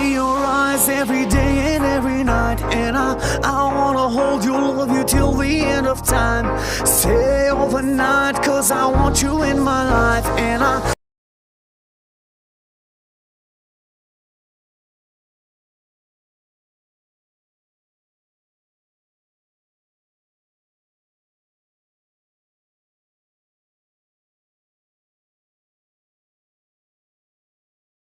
see your eyes every day and every night, and I wanna hold you, love you till the end of time. Stay overnight, cause I want you in my life, and I